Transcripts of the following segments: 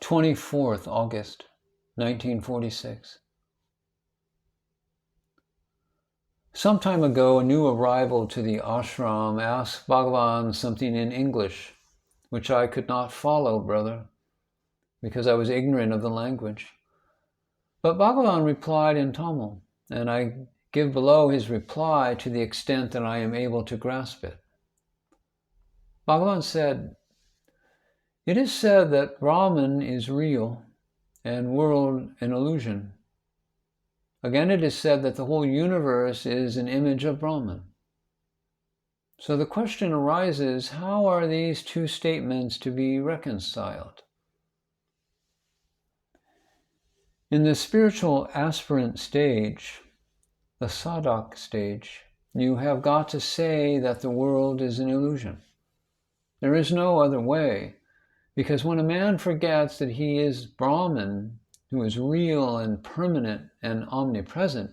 24th August, 1946. Some time ago, a new arrival to the ashram asked Bhagavan something in English, which I could not follow, brother, because I was ignorant of the language. But Bhagavan replied in Tamil, and I give below his reply to the extent that I am able to grasp it. Bhagavan said, "It is said that Brahman is real and world an illusion. Again, it is said that the whole universe is an image of Brahman. So the question arises, how are these two statements to be reconciled?" In the spiritual aspirant stage, the sadhak stage, you have got to say that the world is an illusion. There is no other way, because when a man forgets that he is Brahman, who is real and permanent and omnipresent,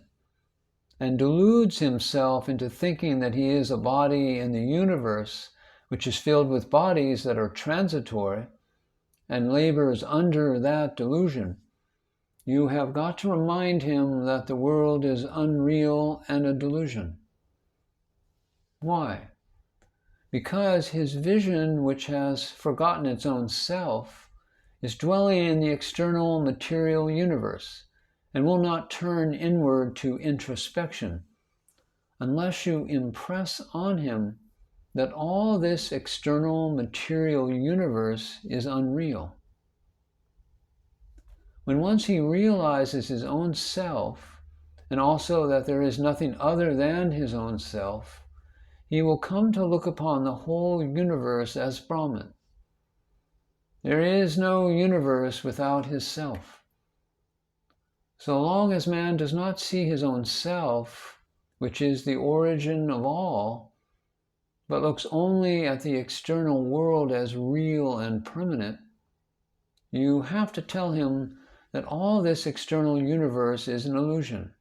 and deludes himself into thinking that he is a body in the universe, which is filled with bodies that are transitory, and labors under that delusion, you have got to remind him that the world is unreal and a delusion. Why? Because his vision, which has forgotten its own self, is dwelling in the external material universe and will not turn inward to introspection unless you impress on him that all this external material universe is unreal. When once he realizes his own self, and also that there is nothing other than his own self, he will come to look upon the whole universe as Brahman. There is no universe without his self. So long as man does not see his own self, which is the origin of all, but looks only at the external world as real and permanent, you have to tell him that all this external universe is an illusion.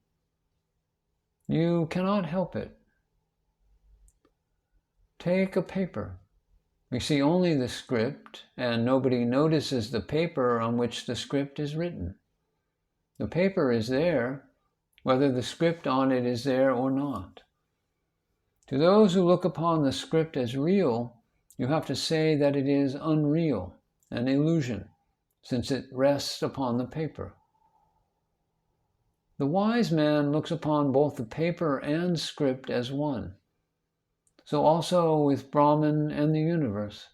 You cannot help it. Take a paper. We see only the script, and nobody notices the paper on which the script is written. The paper is there, whether the script on it is there or not. To those who look upon the script as real, you have to say that it is unreal, an illusion, since it rests upon the paper. The wise man looks upon both the paper and script as one. So also with Brahman and the universe.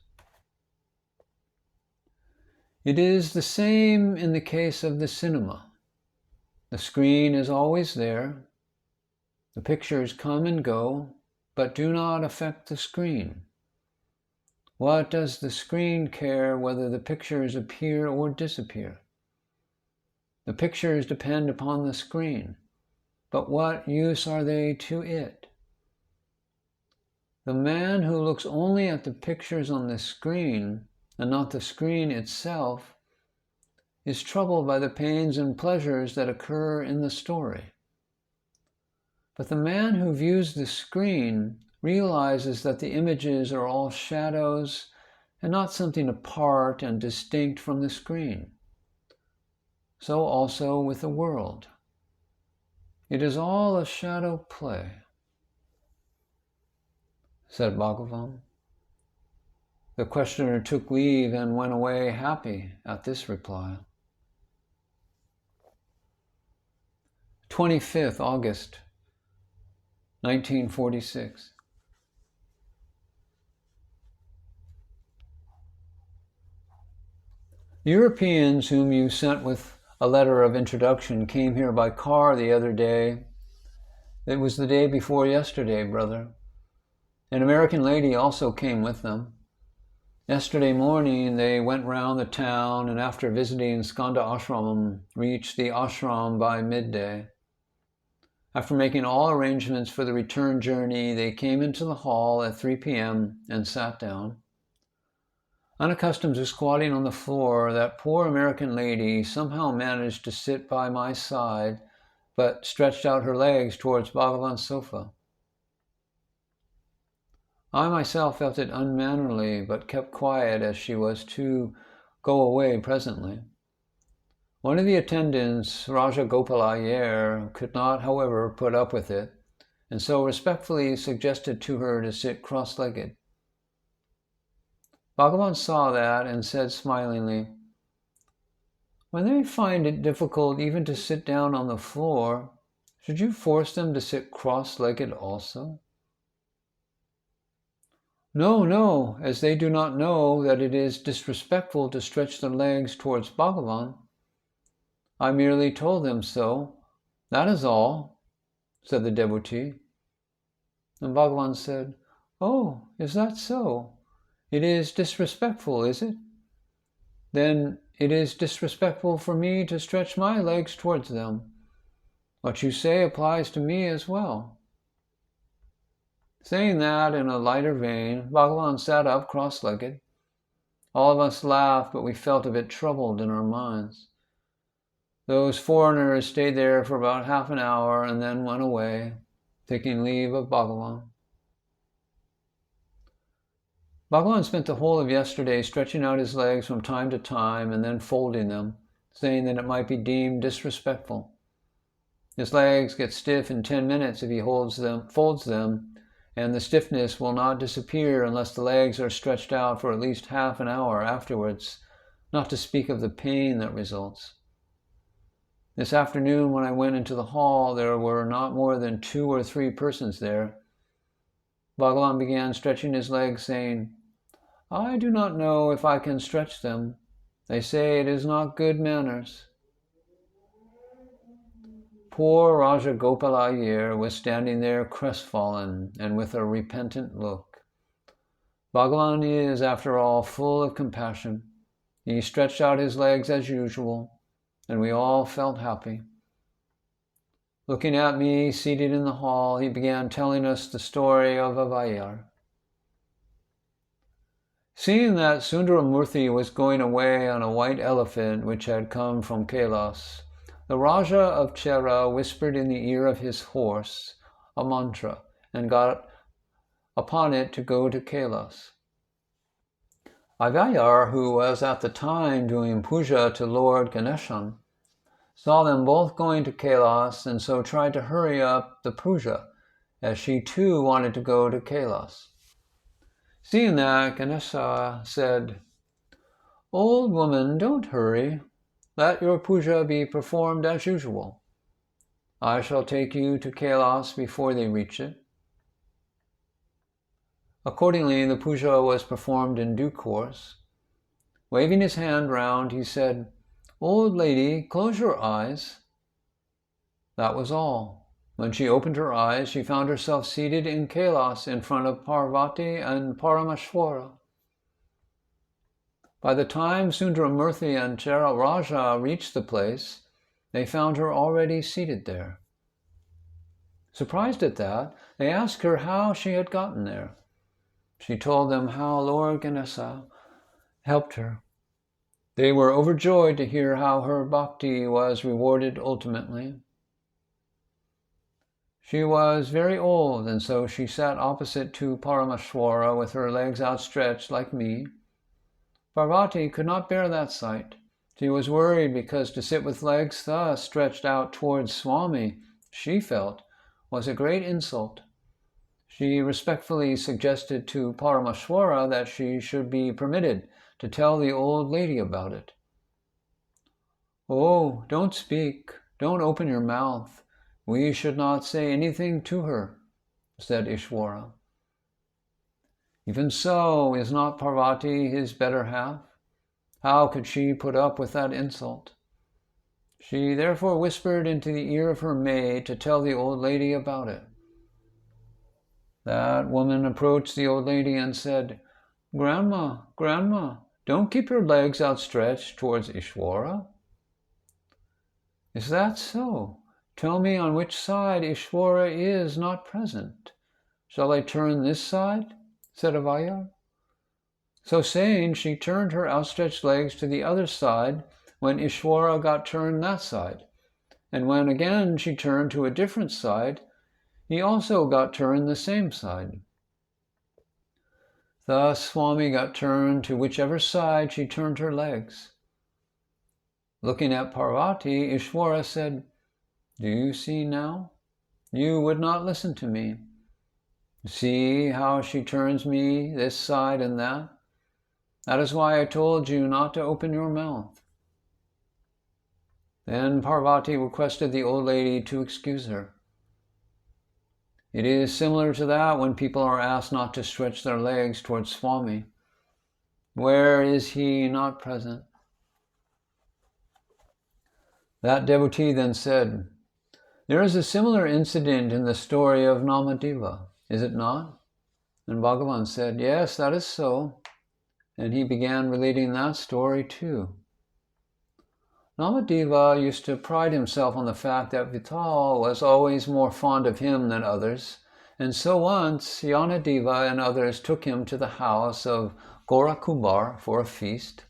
It is the same in the case of the cinema. The screen is always there. The pictures come and go, but do not affect the screen. What does the screen care whether the pictures appear or disappear? The pictures depend upon the screen, but what use are they to it? The man who looks only at the pictures on the screen and not the screen itself is troubled by the pains and pleasures that occur in the story. But the man who views the screen realizes that the images are all shadows and not something apart and distinct from the screen. So also with the world. It is all a shadow play, said Bhagavan. The questioner took leave and went away happy at this reply. 25th August, 1946. Europeans whom you sent with a letter of introduction came here by car the other day. It was the day before yesterday, brother. An American lady also came with them. Yesterday morning they went round the town and after visiting Skanda Ashram reached the ashram by midday. After making all arrangements for the return journey, they came into the hall at 3 p.m. and sat down. Unaccustomed to squatting on the floor, that poor American lady somehow managed to sit by my side, but stretched out her legs towards Bhagavan's sofa. I myself felt it unmannerly, but kept quiet as she was too go away presently. One of the attendants, Raja Gopal Iyer, could not, however, put up with it, and so respectfully suggested to her to sit cross-legged. Bhagavan saw that and said smilingly, "When they find it difficult even to sit down on the floor, should you force them to sit cross-legged also?" "No, no, as they do not know that it is disrespectful to stretch the legs towards Bhagavan. I merely told them so, that is all," said the devotee. And Bhagavan said, "Oh, is that so? It is disrespectful, is it? Then it is disrespectful for me to stretch my legs towards them. What you say applies to me as well." Saying that in a lighter vein, Bhagavan sat up cross-legged. All of us laughed, but we felt a bit troubled in our minds. Those foreigners stayed there for about half an hour and then went away, taking leave of Bhagavan. Bhagavan spent the whole of yesterday stretching out his legs from time to time and then folding them, saying that it might be deemed disrespectful. His legs get stiff in 10 minutes if he folds them, and the stiffness will not disappear unless the legs are stretched out for at least half an hour afterwards, not to speak of the pain that results. This afternoon, when I went into the hall, there were not more than 2 or 3 persons there. Bhagavan began stretching his legs, saying, "I do not know if I can stretch them. They say it is not good manners." Poor Raja Gopal Iyer was standing there crestfallen and with a repentant look. Bhagavan is, after all, full of compassion. He stretched out his legs as usual, and we all felt happy. Looking at me, seated in the hall, he began telling us the story of Avayar. Seeing that Sundaramurthy was going away on a white elephant which had come from Kailas, the Raja of Chera whispered in the ear of his horse a mantra and got upon it to go to Kailas. Avayar, who was at the time doing puja to Lord Ganeshan, saw them both going to Kailas and so tried to hurry up the puja, as she too wanted to go to Kailas. Seeing that, Ganesha said, "Old woman, don't hurry. Let your puja be performed as usual. I shall take you to Kailas before they reach it." Accordingly, the puja was performed in due course. Waving his hand round, he said, "Old lady, close your eyes." That was all. When she opened her eyes, she found herself seated in Kailas in front of Parvati and Parameshwara. By the time Sundaramurthy and Chera Raja reached the place, they found her already seated there. Surprised at that, they asked her how she had gotten there. She told them how Lord Ganesha helped her. They were overjoyed to hear how her bhakti was rewarded ultimately. She was very old, and so she sat opposite to Parameshwara with her legs outstretched like me. Parvati could not bear that sight. She was worried because to sit with legs thus stretched out towards Swami, she felt, was a great insult. She respectfully suggested to Parameshwara that she should be permitted to tell the old lady about it. "Oh, don't speak, don't open your mouth. We should not say anything to her," said Ishwara. "Even so, is not Parvati his better half? How could she put up with that insult?" She therefore whispered into the ear of her maid to tell the old lady about it. That woman approached the old lady and said, "Grandma, Grandma, don't keep your legs outstretched towards Ishwara." "Is that so? Tell me on which side Ishwara is not present. Shall I turn this side?" said Avayar. So saying, she turned her outstretched legs to the other side when Ishwara got turned that side. And when again she turned to a different side, he also got turned the same side. Thus Swami got turned to whichever side she turned her legs. Looking at Parvati, Ishvara said, "Do you see now? You would not listen to me. See how she turns me this side and that? That is why I told you not to open your mouth." Then Parvati requested the old lady to excuse her. It is similar to that when people are asked not to stretch their legs towards Swami. Where is he not present? That devotee then said, "There is a similar incident in the story of Namadeva, is it not?" And Bhagavan said, "Yes, that is so." And he began relating that story too. Namadeva used to pride himself on the fact that Vital was always more fond of him than others, and so once Yanadeva and others took him to the house of Gorakumbar for a feast.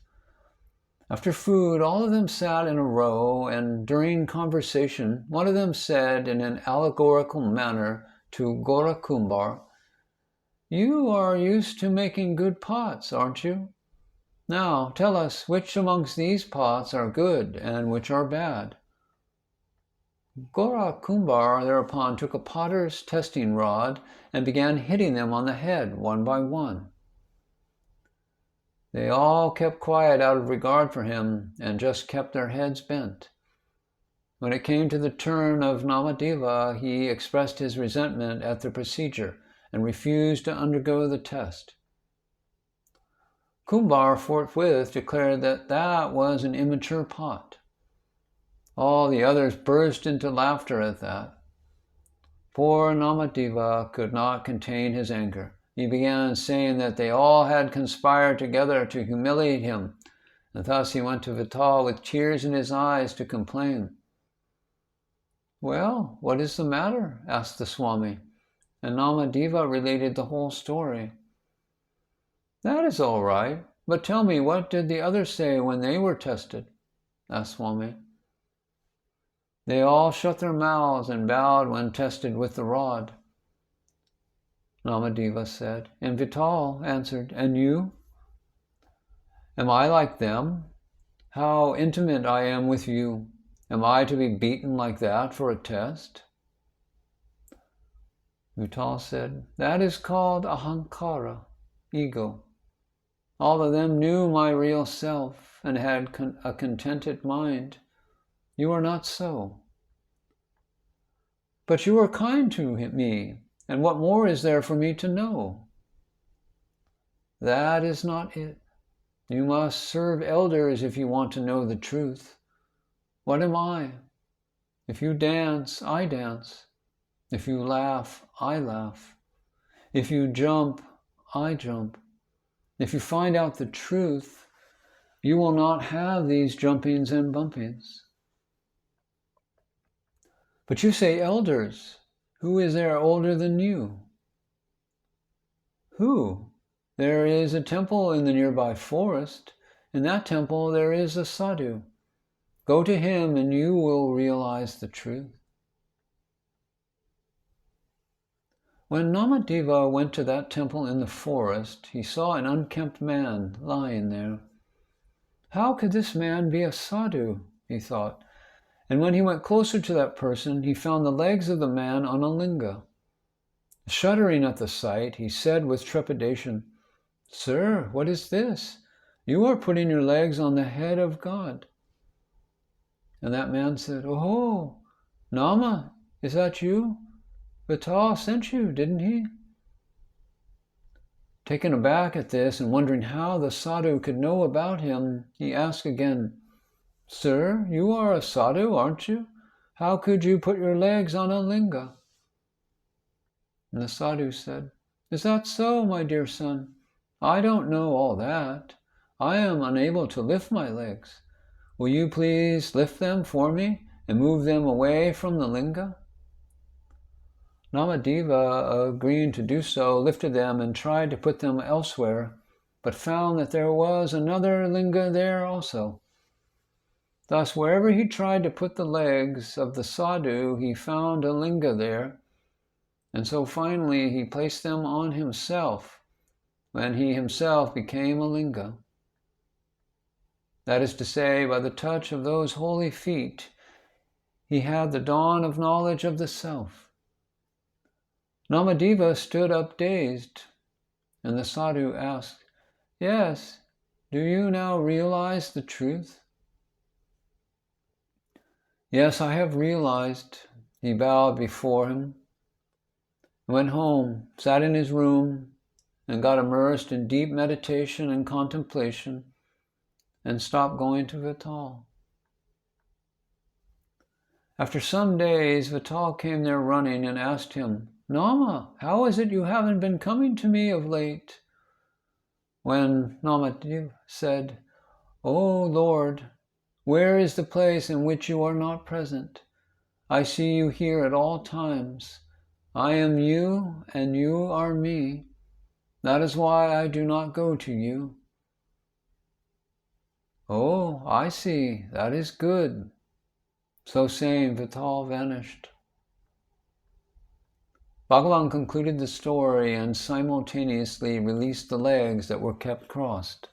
After food, all of them sat in a row, and during conversation, one of them said in an allegorical manner to Gorakumbar, "You are used to making good pots, aren't you? Now, tell us which amongst these pots are good and which are bad." Gorakumbar thereupon took a potter's testing rod and began hitting them on the head one by one. They all kept quiet out of regard for him and just kept their heads bent. When it came to the turn of Namadeva, he expressed his resentment at the procedure and refused to undergo the test. Kumbar forthwith declared that that was an immature pot. All the others burst into laughter at that. Poor Namadeva could not contain his anger. He began saying that they all had conspired together to humiliate him, and thus he went to Vital with tears in his eyes to complain. "Well, what is the matter?" asked the Swami, and Namadeva related the whole story. "That is all right, but tell me, what did the others say when they were tested?" asked Swami. "They all shut their mouths and bowed when tested with the rod," Namadeva said, and Vital answered, "And you?" "Am I like them? How intimate I am with you. Am I to be beaten like that for a test?" Vital said, "That is called ahankara, ego. All of them knew my real self and had a contented mind. You are not so." "But you are kind to me, and what more is there for me to know?" "That is not it. You must serve elders if you want to know the truth. What am I? If you dance, I dance. If you laugh, I laugh. If you jump, I jump. If you find out the truth, you will not have these jumpings and bumpings." "But you say elders. Who is there older than you?" "Who? There is a temple in the nearby forest. In that temple there is a sadhu. Go to him and you will realize the truth." When Namadeva went to that temple in the forest, he saw an unkempt man lying there. How could this man be a sadhu, he thought, and when he went closer to that person, he found the legs of the man on a linga. Shuddering at the sight, he said with trepidation, "Sir, what is this? You are putting your legs on the head of God." And that man said, "Oh, Nama, is that you? Vital sent you, didn't he?" Taken aback at this and wondering how the sadhu could know about him, he asked again, "Sir, you are a sadhu, aren't you? How could you put your legs on a linga?" And the sadhu said, "Is that so, my dear son? I don't know all that. I am unable to lift my legs. Will you please lift them for me and move them away from the linga?" Namadeva, agreeing to do so, lifted them and tried to put them elsewhere, but found that there was another linga there also. Thus, wherever he tried to put the legs of the sadhu, he found a linga there, and so finally he placed them on himself when he himself became a linga. That is to say, by the touch of those holy feet, he had the dawn of knowledge of the self. Namadeva stood up dazed, and the sadhu asked, "Yes, do you now realize the truth?" "Yes, I have realized." He bowed before him, went home, sat in his room, and got immersed in deep meditation and contemplation, and stopped going to Vital. After some days, Vital came there running and asked him, "Nama, how is it you haven't been coming to me of late?" When Namadeva said, "O Lord, where is the place in which you are not present? I see you here at all times. I am you, and you are me. That is why I do not go to you." "Oh, I see. That is good." So saying, Vital vanished. Bhagavan concluded the story and simultaneously released the legs that were kept crossed.